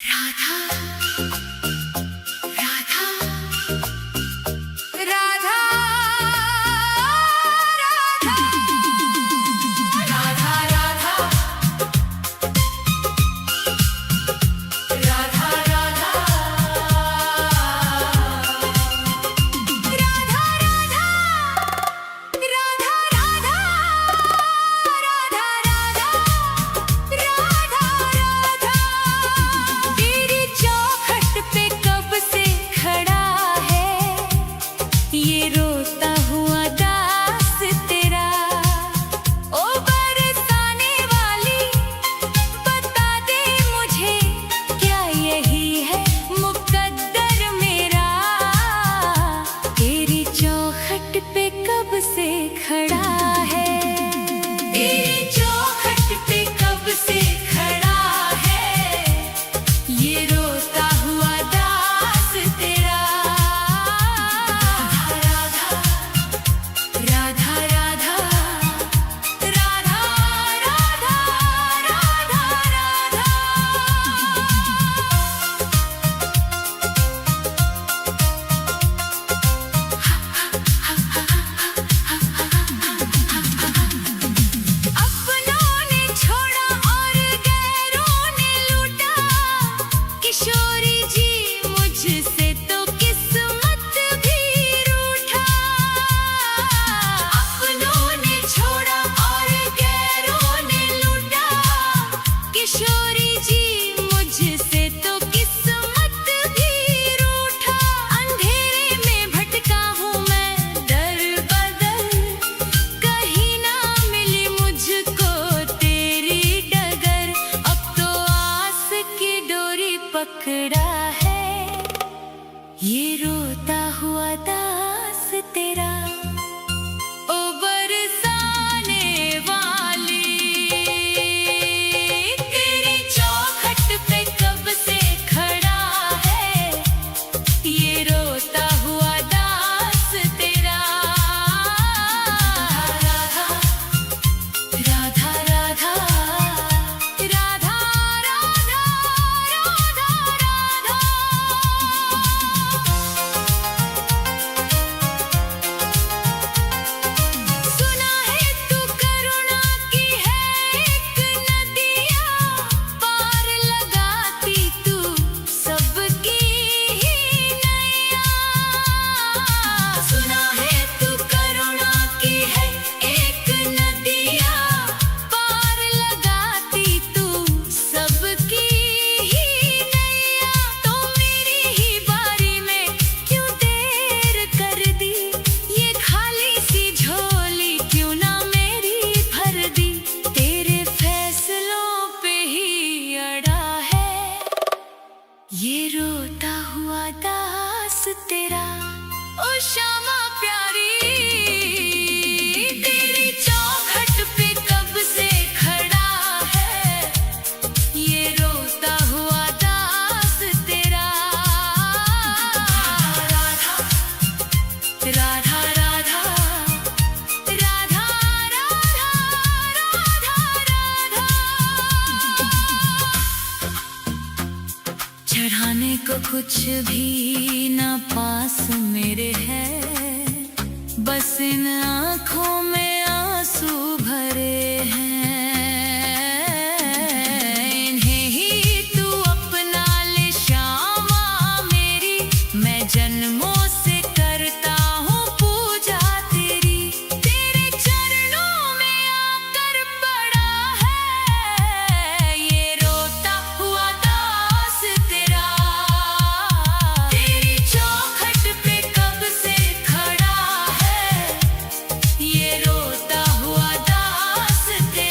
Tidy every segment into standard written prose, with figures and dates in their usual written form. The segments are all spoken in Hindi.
राधा राधा राधा राधा राधा राधा तेरी चौखट पे कब से खड़ा है ये रोता हुआ दास तेरा। ओ बरसाने वाली बता दे मुझे क्या यही है मुकद्दर मेरा। तेरी चौखट पे कब से खड़ा है, तेरी चौखट पे कब से खड़ा है ये रोता हुआ दास तेरा। राधा राधा राधा राधा राधा राधा राधा अपनों ने छोड़ा और गैरों ने लूटा, किशोरी जी मुझसे तो किस्मत भी रूठा। अपनों ने छोड़ा और गैरों ने लूटा, किशोरी जी मुझसे तो किस्मत भी रूठा। अंधेरे में भटका हूँ मैं दर बदर, कहीं ना मिली मुझको तेरी डगर। अब तो आस की डोरी पकड़ा है ये रोता हुआ दास तेरा। ओ बरसाने वाली तेरी चौखट पे कब से खड़ा है ये रोता हुआ दास तेरा। राधा राधा राधा राधा राधा राधा सुना है तू करुणा की है एक नदिया, पार लगाती तू सबकी ही नैया। सुना है तू करुणा की है एक नदिया, पार लगाती तू सबकी ही नैया। तो मेरी ही बारी में क्यों देर कर दी, ये खाली सी झोली क्यों ना मेरी भर दी। तेरे फैसलों पे ही अड़ा है ये रोता हुआ दास तेरा। ओ श्यामा प्यारी तेरी चौखट पे कब से खड़ा है ये रोता हुआ दास तेरा। राधा राधा राधा राधा राधा चढ़ाने को कुछ भी ना पास मेरे है, बस इन आँखों में आंसू भरे हैं। इन्हें ही तू अपना ले श्यामा मेरी, मैं जन्मों से करता हूँ पूजा तेरी। तेरे चरणों में आकर पड़ा है ये रोता हुआ दास तेरा। तेरी चौखट पे कब से खड़ा है ये रोता हुआ दास तेरा।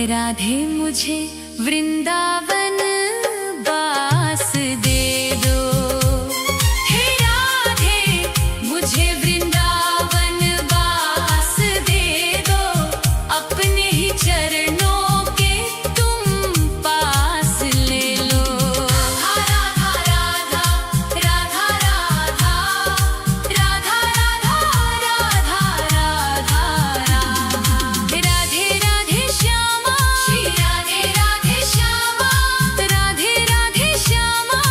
राधे मुझे वृंदावन बास दे दो। हे राधे मुझे वृंदावन बास दे दो, अपने ही चरणों के तुम पास ले लो। राधा राधा राधा राधा राधा राधा राधा राधा राधा राधे राधे श्यामा, श्री राधे राधे श्यामा, राधे राधे श्यामा,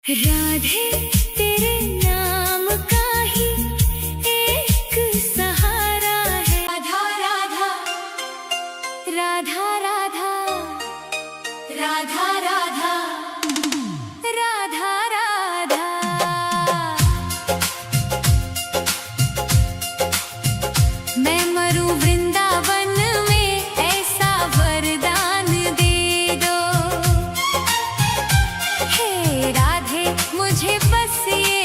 राधे तेरे नाम का ही एक सहारा है। राधा राधा राधा राधा राधा राधा राधा राधा। मैं मरूं वृंदावन में ऐसा वरदान दे दो। हे राधे मुझे बस ये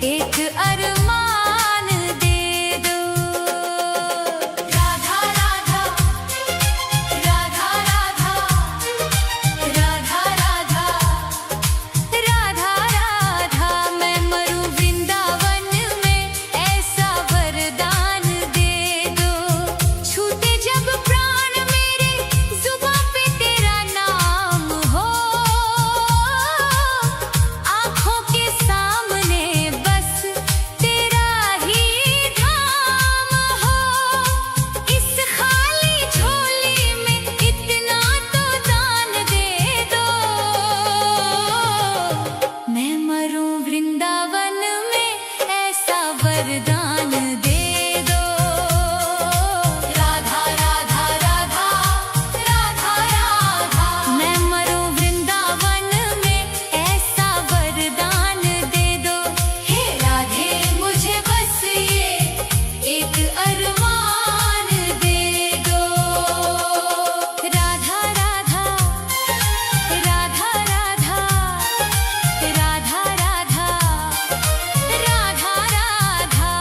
एक अरमान दे दो। राधा राधा राधा राधा राधा राधा राधा राधा। मैं मरूं वृंदावन में ऐसा वरदान दे दो। छूटे जब प्राण मेरे जुबां पे तेरा नाम हो। आँखों के सामने बस तेरा ही धाम हो। इस खाली झोली में इतना तो दान दे दो। मैं मरूं वृंदावन में ऐसा वरदान दे दो। राधा राधा राधा राधा राधा। मैं मरूं वृंदावन में ऐसा वरदान दे दो। हे राधे मुझे बस ये एक अरमान दे दो। राधा राधा राधा राधा राधा राधा राधा राधा।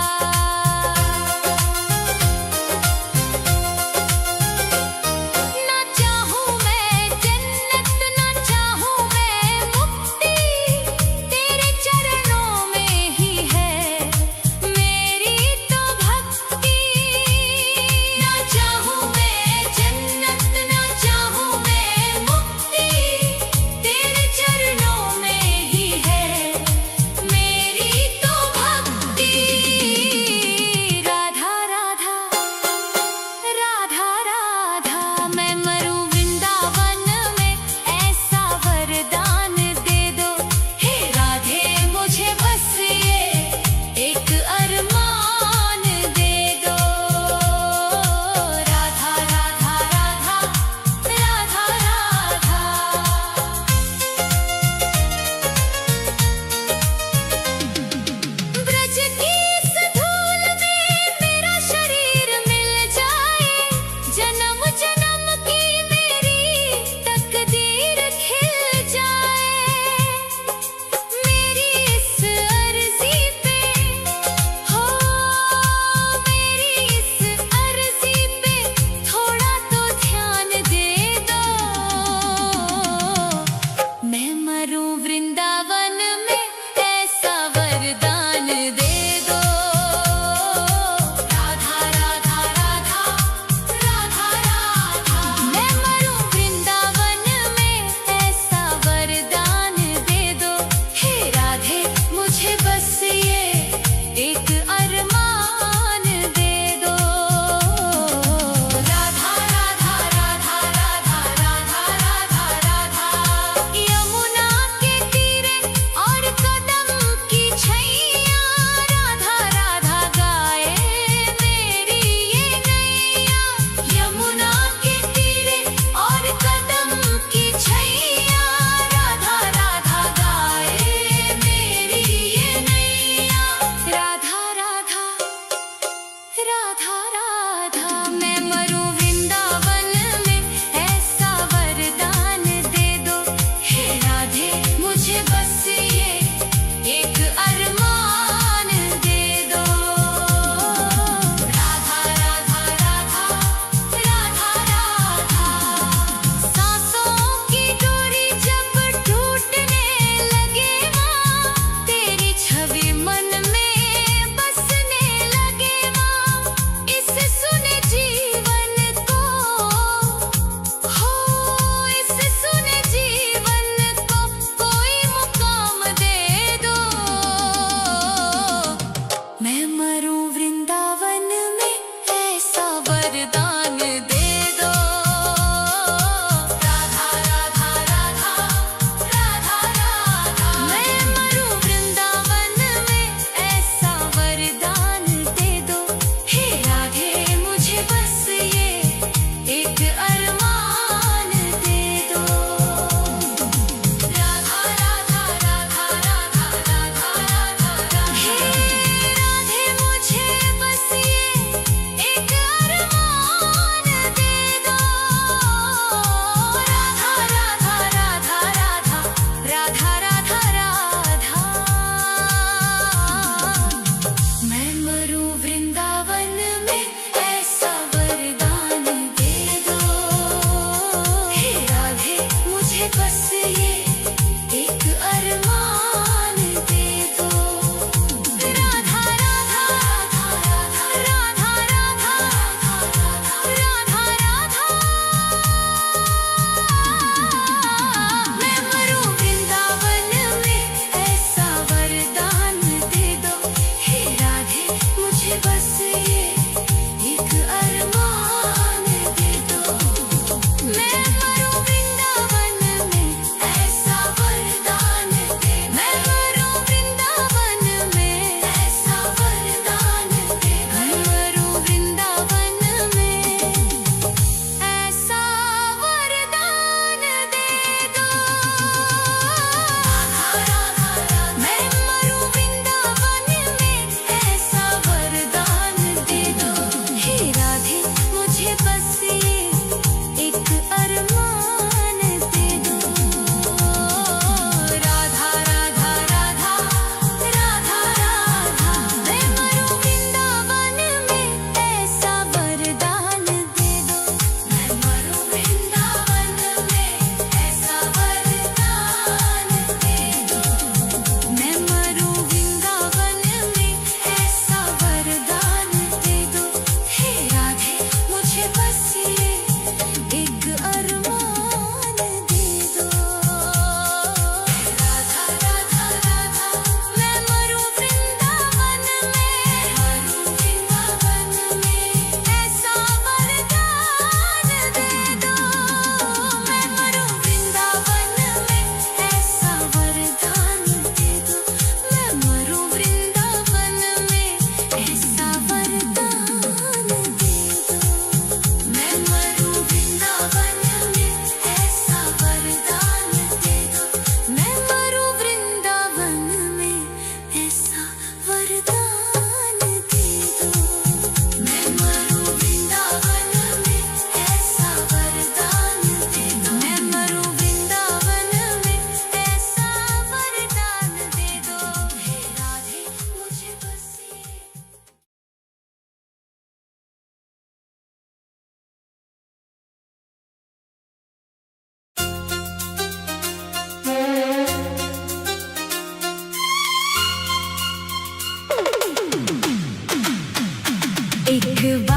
एक बार